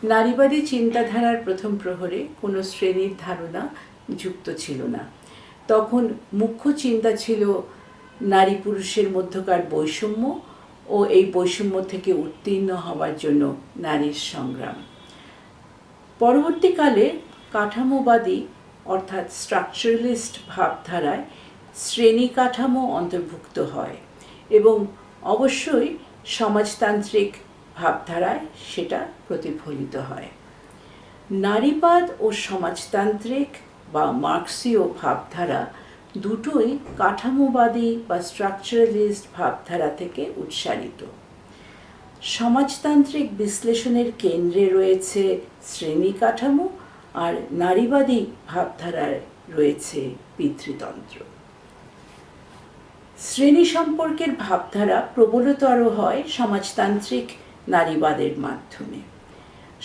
নারীবাদী চিন্তাধারার প্রথম প্রহরে কোনো শ্রেণীর ধারণা যুক্ত ছিল না। তখন মুখ্য চিন্তা ছিল নারী পুরুষের মধ্যকার বৈষম্য ও এই বৈষম্য থেকে উত্তীর্ণ হওয়ার জন্য নারীর সংগ্রাম। পরবর্তীকালে কাঠামোবাদী অর্থাৎ স্ট্রাকচারালিস্ট ভাবধারায় শ্রেণী কাঠামো অন্তর্ভুক্ত হয় এবং অবশ্যই সমাজতান্ত্রিক ভাবধারায় সেটা প্রতিফলিত হয়। নারীবাদ ও সমাজতান্ত্রিক বা মার্ক্সীয় ভাবধারা দুটোই কাঠামোবাদী বা স্ট্রাকচারালিস্ট ভাবধারা থেকে উৎসারিত। সমাজতান্ত্রিক বিশ্লেষণের কেন্দ্রে রয়েছে শ্রেণী কাঠামো আর নারীবাদী ভাবধারায় রয়েছে পিতৃতন্ত্র। শ্রেণী সম্পর্কের ভাবধারা প্রবলতর হয় সমাজতান্ত্রিক নারীবাদের মাধ্যমে।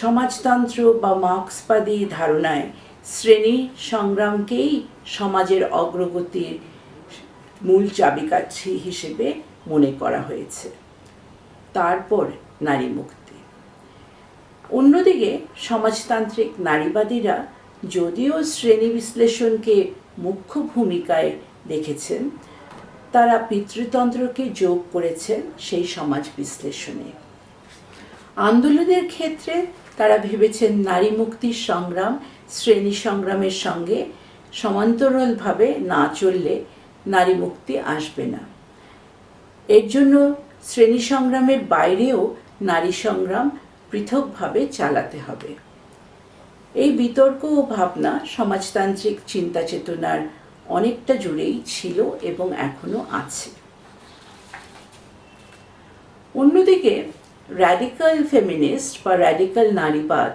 সমাজতন্ত্র বা মার্ক্সবাদী ধারণায় শ্রেণী সংগ্রামকেই সমাজের অগ্রগতির মূল চাবিকাঠি হিসেবে মনে করা হয়েছে, তারপর নারী মুক্তি। অন্যদিকে সমাজতান্ত্রিক নারীবাদীরা যদিও শ্রেণী বিশ্লেষণকে মুখ্য ভূমিকায় দেখেছেন, তারা পিতৃতন্ত্রকে যোগ করেছেন সেই সমাজ বিশ্লেষণে। আন্দোলনের ক্ষেত্রে তারা ভেবেছেন নারী মুক্তির সংগ্রাম শ্রেণী সংগ্রামের সঙ্গে সমান্তরালভাবে না চললে নারী মুক্তি আসবে না। এর জন্য শ্রেণী সংগ্রামের বাইরেও নারী সংগ্রাম পৃথকভাবে চালাতে হবে। এই বিতর্ক ও ভাবনা সমাজতান্ত্রিক চিন্তা চেতনার অনেকটা জুড়েই ছিল এবং এখনো আছে। অন্যদিকে র্যাডিক্যাল ফেমিনিস্ট বা র্যাডিক্যাল নারীবাদ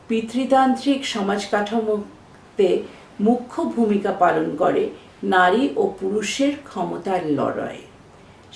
পিতৃতান্ত্রিক সমাজ কাঠামোতে মুখ্য ভূমিকা পালন করে নারী ও পুরুষের ক্ষমতার লড়াই।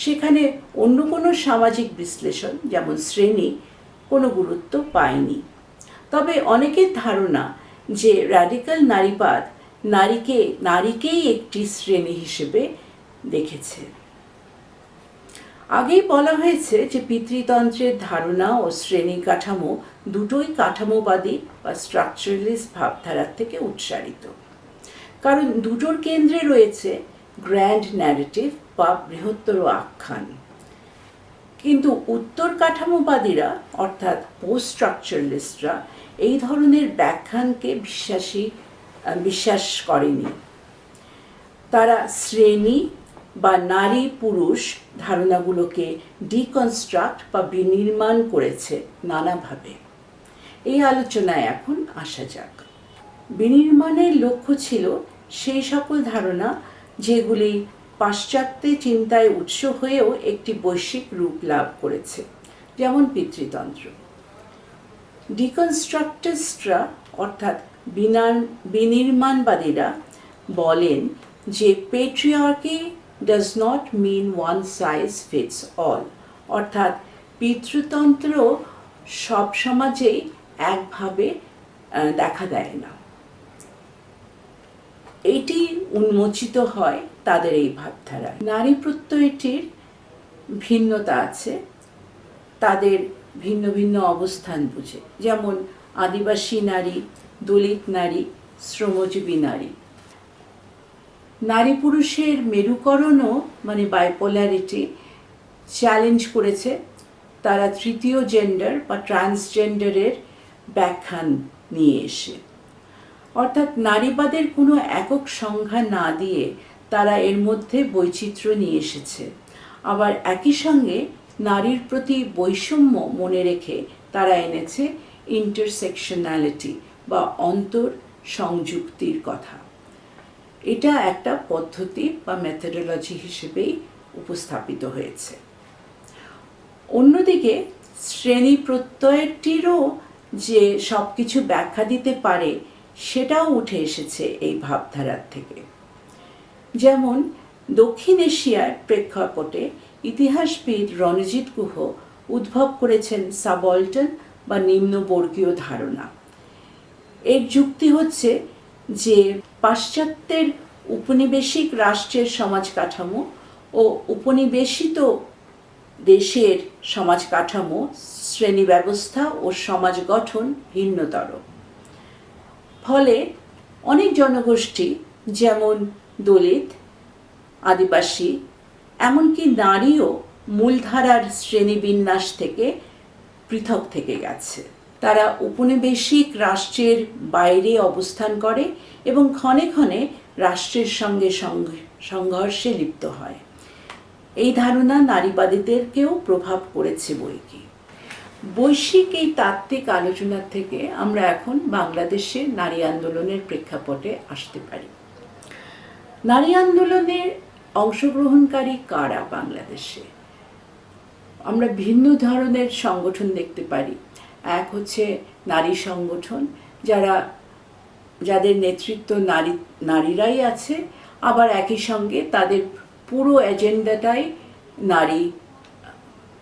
সেখানে অন্য কোনো সামাজিক বিশ্লেষণ যেমন শ্রেণী কোনো গুরুত্ব পায়নি। তবে অনেকের ধারণা যে র্যাডিক্যাল নারীবাদ নারীকেই একটি শ্রেণী হিসেবে দেখেছে। আগেই বলা হয়েছে যে পিতৃতন্ত্রের ধারণা ও শ্রেণী কাঠামো দুটোই কাঠামোবাদী বা স্ট্রাকচারালিস্ট ভাবধারার থেকে উৎসারিত, কারণ দুটোর কেন্দ্রে রয়েছে গ্র্যান্ড ন্যারেটিভ বা বৃহত্তর আখ্যান। কিন্তু উত্তর কাঠামোবাদীরা অর্থাৎ পোস্ট স্ট্রাকচারালিস্টরা এই ধরনের ব্যাখ্যানকে বিশ্বাস করেনি। তারা শ্রেণী বা নারী পুরুষ ধারণাগুলোকে ডিকনস্ট্রাক্ট বা বিনির্মাণ করেছে নানাভাবে। এই আলোচনায় এখন আসা যাক। বিনির্মাণের লক্ষ্য ছিল সেই সকল ধারণা যেগুলি পাশ্চাত্যে চিন্তায় উৎস হয়েও একটি বৈশ্বিক রূপ লাভ করেছে, যেমন পিতৃতন্ত্র। ডিকনস্ট্রাক্টিস্টরা অর্থাৎ বিনির্মাণবাদীরা বলেন যে patriarchy does not mean one size fits all, অর্থাৎ পিতৃতন্ত্র সব সমাজেই একভাবে দেখা দেয় না। এটি উন্মোচিত হয় তাদের এই ভাবধারায়। নারী প্রত্যয়টির ভিন্নতা আছে তাদের ভিন্ন ভিন্ন অবস্থান বুঝে, যেমন আদিবাসী নারী, দলিত নারী, শ্রমজীবী নারী। নারী পুরুষের মেরুকরণও মানে বাইপোলারিটি চ্যালেঞ্জ করেছে তারা তৃতীয় জেন্ডার বা ট্রান্সজেন্ডারের ব্যাখ্যান নিয়ে এসে। অর্থাৎ নারীবাদের কোনো একক সংজ্ঞা না দিয়ে তারা এর মধ্যে বৈচিত্র্য নিয়ে এসেছে। আবার একই সঙ্গে নারীর প্রতি বৈষম্য মনে রেখে তারা এনেছে ইন্টারসেকশনালিটি বা অন্তর সংযুক্তির কথা। এটা একটা পদ্ধতি বা মেথডোলজি হিসেবেই উপস্থাপিত হয়েছে। অন্যদিকে শ্রেণী প্রত্যয়টিরও যে সব কিছু ব্যাখ্যা দিতে পারে সেটাও উঠে এসেছে এই ভাবধারার থেকে। যেমন দক্ষিণ এশিয়ার প্রেক্ষাপটে ইতিহাসবিদ রণজিৎ গুহ উদ্ভব করেছেন সাবঅল্টার্ন বা নিম্নবর্গীয় ধারণা। এর যুক্তি হচ্ছে যে পাশ্চাত্যের উপনিবেশিক রাষ্ট্রের সমাজ কাঠামো ও উপনিবেশিত দেশের সমাজ কাঠামো, শ্রেণী ব্যবস্থা ও সমাজ গঠন ভিন্নতর। ফলে অনেক জনগোষ্ঠী যেমন দলিত, আদিবাসী, এমনকি নারীও মূলধারার শ্রেণীবিন্যাস থেকে পৃথক থেকে গেছে। তারা উপনিবেশিক রাষ্ট্রের বাইরে অবস্থান করে এবং ক্ষণে ক্ষণে রাষ্ট্রের সঙ্গে সংঘর্ষে লিপ্ত হয়। এই ধারণা নারীবাদীদেরকেও প্রভাব করেছে বইকি। বৈশ্বিক এই তাত্ত্বিক আলোচনার থেকে আমরা এখন বাংলাদেশের নারী আন্দোলনের প্রেক্ষাপটে আসতে পারি। নারী আন্দোলনের অংশগ্রহণকারী কারা বাংলাদেশে? আমরা ভিন্ন ধরনের সংগঠন দেখতে পারি। এক হচ্ছে নারী সংগঠন, যাদের নেতৃত্ব নারীরাই আছে, আবার একই সঙ্গে তাদের পুরো এজেন্ডাটাই নারী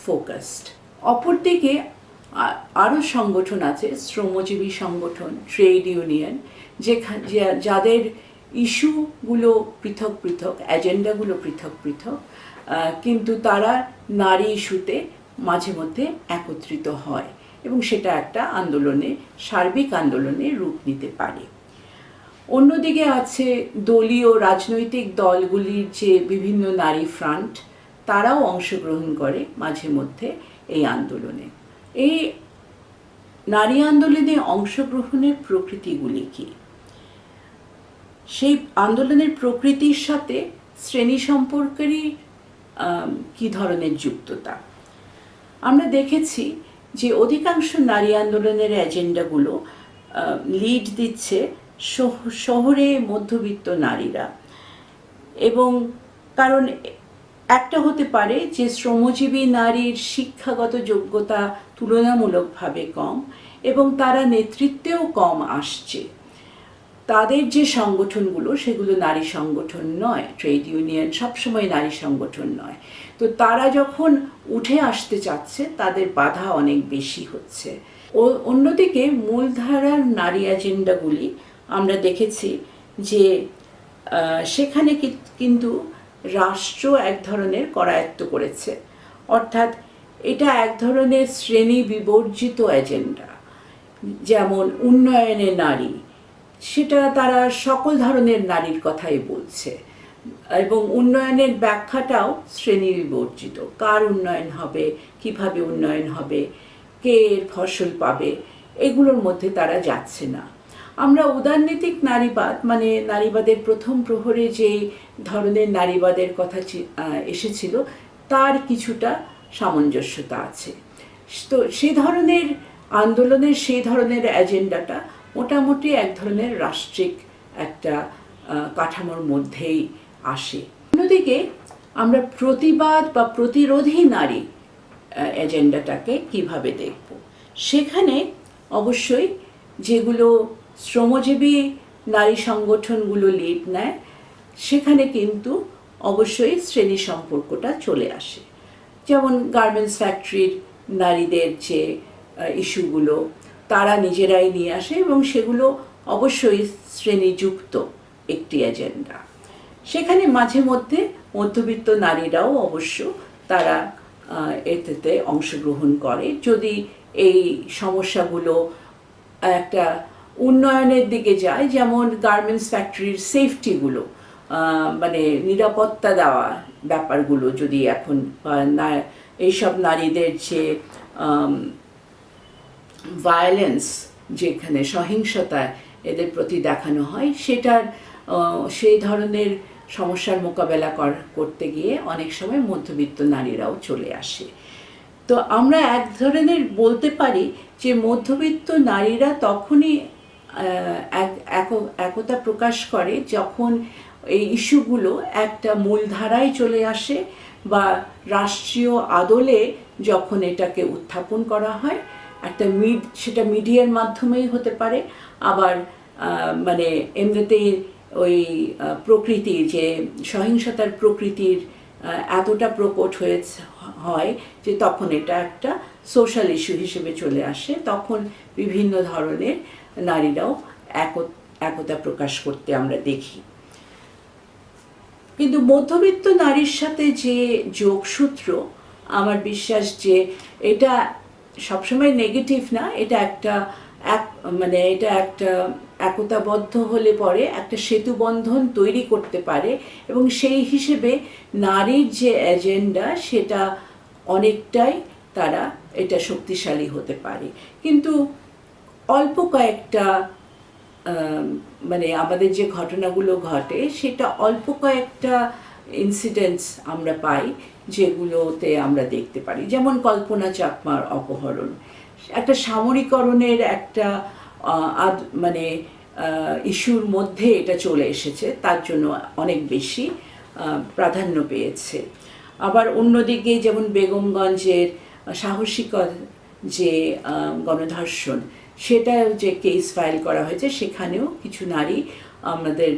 ফোকাসড। অপরদিকে আরও সংগঠন আছে, শ্রমজীবী সংগঠন, ট্রেড ইউনিয়ন, যাদের ইস্যুগুলো পৃথক পৃথক, এজেন্ডাগুলো পৃথক পৃথক, কিন্তু তারা নারী ইস্যুতে মাঝে মধ্যে একত্রিত হয় এবং সেটা একটা সার্বিক আন্দোলনে রূপ নিতে পারে। অন্যদিকে আছে দলীয় রাজনৈতিক দলগুলির যে বিভিন্ন নারী ফ্রন্ট, তারাও অংশগ্রহণ করে মাঝে মধ্যে এই আন্দোলনে। এই নারী আন্দোলনে অংশগ্রহণের প্রকৃতিগুলি কি? সেই আন্দোলনের প্রকৃতির সাথে শ্রেণী সম্পর্কেরই কি ধরনের যুক্ততা? আমরা দেখেছি যে অধিকাংশ নারী আন্দোলনের এজেন্ডাগুলো লিড দিচ্ছে শহরে মধ্যবিত্ত নারীরা, এবং কারণ একটা হতে পারে যে শ্রমজীবী নারীর শিক্ষাগত যোগ্যতা তুলনামূলকভাবে কম এবং তারা নেতৃত্বেও কম আসছে। তাদের যে সংগঠনগুলো সেগুলো নারী সংগঠন নয়, ট্রেড ইউনিয়ন সবসময় নারী সংগঠন নয়। তো তারা যখন উঠে আসতে চাচ্ছে তাদের বাধা অনেক বেশি হচ্ছে। অন্যদিকে মূলধারার নারী এজেন্ডাগুলি আমরা দেখেছি যে সেখানে কিন্তু রাষ্ট্র এক ধরনের করায়ত্ত করেছে, অর্থাৎ এটা এক ধরনের শ্রেণী বিবর্জিত এজেন্ডা। যেমন উন্নয়নে নারী, সেটা তারা সকল ধরনের নারীর কথাই বলছে, এবং উন্নয়নের ব্যাখ্যাটাও শ্রেণী বিবর্জিত। কার উন্নয়ন হবে, কিভাবে উন্নয়ন হবে, কে এর ফসল পাবে, এগুলোর মধ্যে তারা যাচ্ছে না। আমরা উদারনৈতিক নারীবাদ, মানে নারীবাদের প্রথম প্রহরে যে ধরনের নারীবাদের কথা এসেছিল, তার কিছুটা সামঞ্জস্যতা আছে। তো সেই ধরনের আন্দোলনের সেই ধরনের এজেন্ডাটা মোটামুটি এক ধরনের রাষ্ট্রিক একটা কাঠামোর মধ্যেই আসে। অন্যদিকে আমরা প্রতিবাদ বা প্রতিরোধী নারী এজেন্ডাটাকে কিভাবে দেখব? সেখানে অবশ্যই যেগুলো শ্রমজীবী নারী সংগঠনগুলো লিড নেয়, সেখানে কিন্তু অবশ্যই শ্রেণী সম্পর্কটা চলে আসে। যেমন গার্মেন্টস ফ্যাক্টরির নারীদের যে ইস্যুগুলো তারা নিজেরাই নিয়ে আসে এবং সেগুলো অবশ্যই শ্রেণীযুক্ত একটি এজেন্ডা। সেখানে মাঝে মধ্যে মধ্যবিত্ত নারীরাও অবশ্য তারা এতে অংশগ্রহণ করে, যদি এই সমস্যাগুলো একটা উন্নয়নের দিকে যায়। যেমন গার্মেন্টস ফ্যাক্টরির সেফটিগুলো, মানে নিরাপত্তা দেওয়া ব্যাপারগুলো যদি এখন এইসব নারীদের যে ভায়োলেন্স, যেখানে সহিংসতা এদের প্রতি দেখানো হয়, সেই ধরনের সমস্যার মোকাবেলা করতে গিয়ে অনেক সময় মধ্যবিত্ত নারীরাও চলে আসে। তো আমরা এক ধরনের বলতে পারি যে মধ্যবিত্ত নারীরা তখনই একতা প্রকাশ করে যখন এই ইস্যুগুলো একটা মূলধারায় চলে আসে, বা রাষ্ট্রীয় আদলে যখন এটাকে উত্থাপন করা হয়। সেটা মিডিয়ার মাধ্যমেই হতে পারে, আবার মানে এমনিতেই ওই প্রকৃতির যে সহিংসতার প্রকৃতির এতটা প্রকট হয় যে তখন এটা একটা সোশ্যাল ইস্যু হিসেবে চলে আসে। তখন বিভিন্ন ধরনের নারীরাও একতা প্রকাশ করতে আমরা দেখি। কিন্তু মধ্যবিত্ত নারীর সাথে যে যোগসূত্র আমার বিশ্বাস যে এটা সবসময় নেগেটিভ না, এটা একটা মানে এটা একটা একতাবদ্ধ হলে পরে একটা সেতু বন্ধন তৈরি করতে পারে, এবং সেই হিসেবে নারীর যে এজেন্ডা সেটা অনেকটাই তারা এটা শক্তিশালী হতে পারে। কিন্তু অল্প কয়েকটা মানে আমাদের যে ঘটনাগুলো ঘটে সেটা অল্প কয়েকটা ইনসিডেন্টস আমরা পাই যেগুলোতে আমরা দেখতে পারি, যেমন কল্পনা চাকমার অপহরণ একটা সামরিকরণের একটা মানে ইস্যুর মধ্যে এটা চলে এসেছে, তার জন্য অনেক বেশি প্রাধান্য পেয়েছে। আবার অন্যদিকে যেমন বেগমগঞ্জের সাহসিকতা যে গণধর্ষণ, সেটা যে কেস ফাইল করা হয়েছে, সেখানেও কিছু নারী আমাদের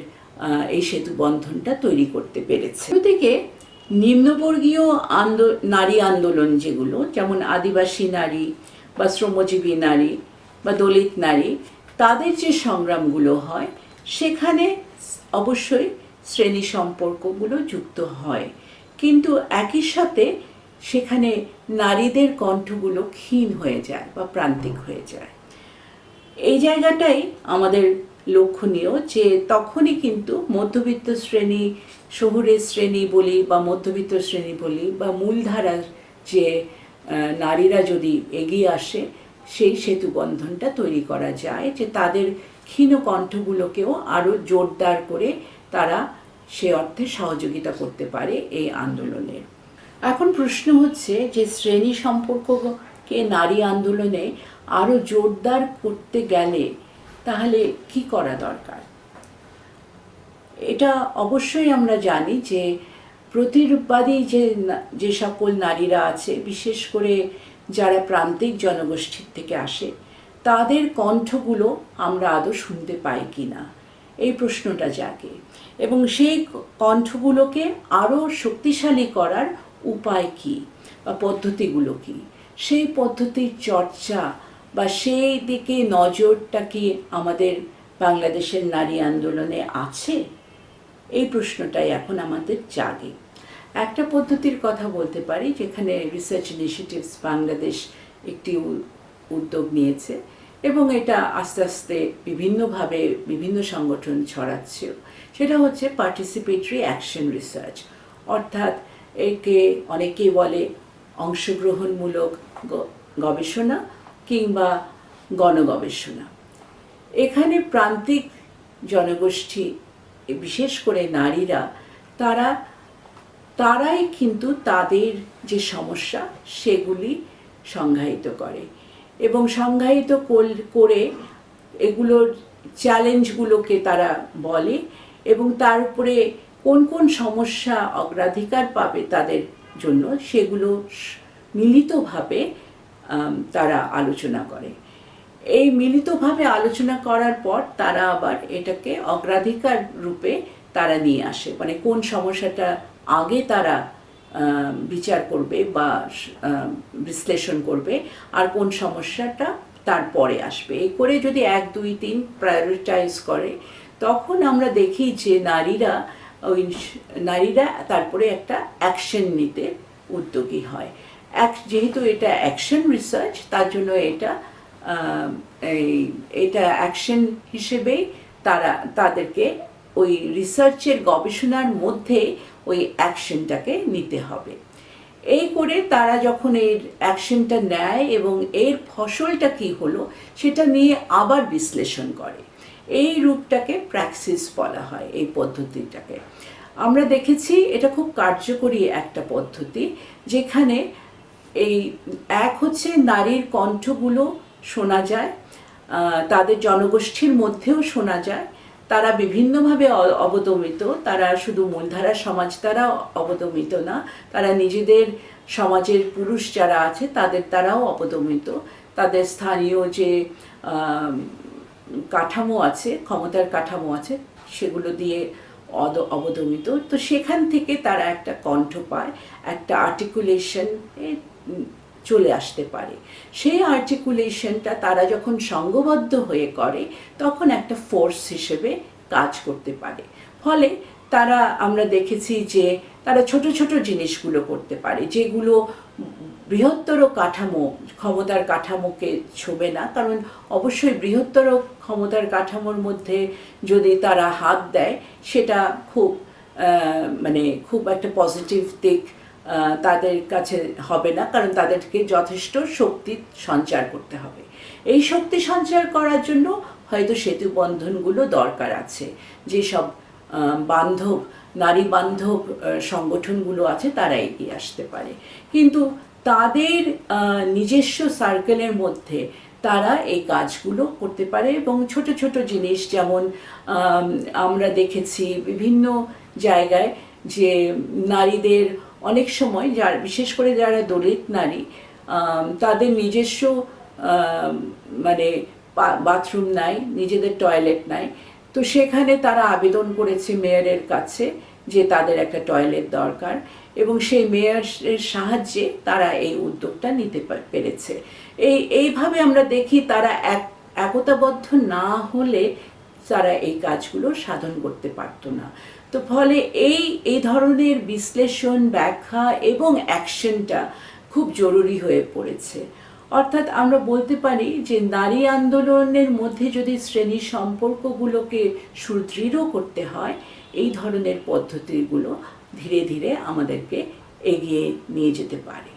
এই সেতু বন্ধনটা তৈরি করতে পেরেছে। অন্যদিকে নিম্নবর্গীয় নারী আন্দোলন যেগুলো, যেমন আদিবাসী নারী বা শ্রমজীবী নারী বা দলিত নারী, তাদের যে সংগ্রামগুলো হয় সেখানে অবশ্যই শ্রেণী সম্পর্কগুলো যুক্ত হয়, কিন্তু একই সাথে সেখানে নারীদের কণ্ঠগুলো ক্ষীণ হয়ে যায় বা প্রান্তিক হয়ে যায়। এই জায়গাটাই আমাদের লক্ষণীয় যে তখনই কিন্তু মধ্যবিত্ত শ্রেণী, শহুরে শ্রেণী বলি বা মধ্যবিত্ত শ্রেণী বলি বা মূলধারার যে নারীরা যদি এগিয়ে আসে, সেই সেতু বন্ধনটা তৈরি করা যায় যে তাদের ক্ষীণ কণ্ঠগুলোকেও আরও জোরদার করে তারা সে অর্থে সহযোগিতা করতে পারে এই আন্দোলনের। এখন প্রশ্ন হচ্ছে যে শ্রেণী সম্পর্ককে নারী আন্দোলনে আরও জোরদার করতে গেলে তাহলে কি করা দরকার? এটা অবশ্যই আমরা জানি যে প্রতিরূপবাদী যে সকল নারীরা আছে, বিশেষ করে যারা প্রান্তিক জনগোষ্ঠীর থেকে আসে, তাদের কণ্ঠগুলো আমরা আদৌ শুনতে পাই কি না, এই প্রশ্নটা জাগে। এবং সেই কণ্ঠগুলোকে আরও শক্তিশালী করার উপায় কি বা পদ্ধতিগুলো কি, সেই পদ্ধতির চর্চা বা সেই দিকে নজরটা কি আমাদের বাংলাদেশের নারী আন্দোলনে আছে, এই প্রশ্নটাই এখন আমাদের জাগে। একটা পদ্ধতির কথা বলতে পারি যেখানে রিসার্চ ইনিশিয়েটিভস বাংলাদেশ একটি উদ্যোগ নিয়েছে এবং এটা আস্তে আস্তে বিভিন্নভাবে বিভিন্ন সংগঠন ছড়াচ্ছে, সেটা হচ্ছে পার্টিসিপেটরি অ্যাকশন রিসার্চ, অর্থাৎ একে অনেকেই বলে অংশগ্রহণমূলক গবেষণা কিংবা গণগবেষণা। এখানে প্রান্তিক জনগোষ্ঠী, বিশেষ করে নারীরা, তারাই কিন্তু তাদের যে সমস্যা সেগুলি সংজ্ঞায়িত করে এবং সংজ্ঞায়িত করে এগুলোর চ্যালেঞ্জগুলোকে তারা বলে এবং তার উপরে কোন কোন সমস্যা অগ্রাধিকার পাবে তাদের জন্য সেগুলো মিলিতভাবে তারা আলোচনা করে। এই মিলিতভাবে আলোচনা করার পর তারা আবার এটাকে অগ্রাধিকার রূপে তারা নিয়ে আসে, মানে কোন সমস্যাটা আগে তারা বিচার করবে বা বিশ্লেষণ করবে আর কোন সমস্যাটা তারপরে আসবে। এই করে যদি 1, 2, 3 প্রায়োরিটাইজ করে, তখন আমরা দেখি যে নারীরা তারপরে একটা অ্যাকশন নিতে উদ্যোগী হয়। যেহেতু এটা অ্যাকশন রিসার্চ, তার জন্য এটা অ্যাকশন হিসেবেই তাদেরকে ওই রিসার্চের গবেষণার মধ্যে ওই অ্যাকশনটাকে নিতে হবে। এই করে তারা যখন এই অ্যাকশনটা নেয় এবং এর ফসলটা কি হলো সেটা নিয়ে আবার বিশ্লেষণ করে, এই রূপটাকে প্র্যাকসিস বলা হয়। এই পদ্ধতিটাকে আমরা দেখেছি এটা খুব কার্যকরী একটা পদ্ধতি, যেখানে এক হচ্ছে নারীর কণ্ঠগুলো শোনা যায়, তাদের জনগোষ্ঠীর মধ্যেও শোনা যায়, তারা বিভিন্নভাবে অবদমিত, তারা শুধু মূলধারা সমাজ দ্বারা অবদমিত না, তারা নিজেদের সমাজের পুরুষ যারা আছে তাদের দ্বারাও অবদমিত, তাদের স্থানীয় যে কাঠামো আছে, ক্ষমতার কাঠামো আছে, সেগুলো দিয়ে অবদমিত। তো সেখান থেকে তারা একটা কণ্ঠ পায়, একটা আর্টিকুলেশন চলে আসতে পারে। সেই আর্টিকুলেশনটা তারা যখন সংঘবদ্ধ হয়ে করে তখন একটা ফোর্স হিসেবে কাজ করতে পারে। ফলে আমরা দেখেছি যে তারা ছোট ছোট জিনিসগুলো করতে পারে যেগুলো বৃহত্তর কাঠামো, ক্ষমতার কাঠামোকে ছোঁবে না, কারণ অবশ্যই বৃহত্তর ক্ষমতার কাঠামোর মধ্যে যদি তারা হাত দেয় সেটা খুব মানে খুব একটা পজিটিভ দিক তাদের কাছে হবে না, কারণ তাদেরকে যথেষ্ট শক্তি সঞ্চার করতে হবে। এই শক্তি সঞ্চার করার জন্য হয়তো সেতু বন্ধনগুলো দরকার আছে, যেসব বান্ধব নারী বান্ধব সংগঠনগুলো আছে তারা এগিয়ে আসতে পারে, কিন্তু তাদের নিজস্ব সার্কেলের মধ্যে তারা এই কাজগুলো করতে পারে। এবং ছোট ছোট জিনিস, যেমন আমরা দেখেছি বিভিন্ন জায়গায় যে নারীদের অনেক সময়, যার বিশেষ করে যারা দলিত নারী, তাদের নিজস্ব মানে বাথরুম নাই, নিজেদের টয়লেট নাই, তো সেখানে তারা আবেদন করেছে মেয়রের কাছে যে তাদের একটা টয়লেট দরকার, এবং সেই মেয়রের সাহায্যে তারা এই উদ্যোগটা নিতে পেরেছে। এইভাবে আমরা দেখি তারা একতাবদ্ধ না হলে তারা এই কাজগুলো সাধন করতে পারতো না। তো ফলে এই ধরনের বিশ্লেষণ, ব্যাখ্যা এবং অ্যাকশনটা খুব জরুরি হয়ে পড়েছে। অর্থাৎ আমরা বলতে পারি যে নারী আন্দোলনের মধ্যে যদি শ্রেণী সম্পর্কগুলোকে সুদৃঢ় করতে হয়, এই ধরনের পদ্ধতিগুলো ধীরে ধীরে আমাদেরকে এগিয়ে নিয়ে যেতে পারে।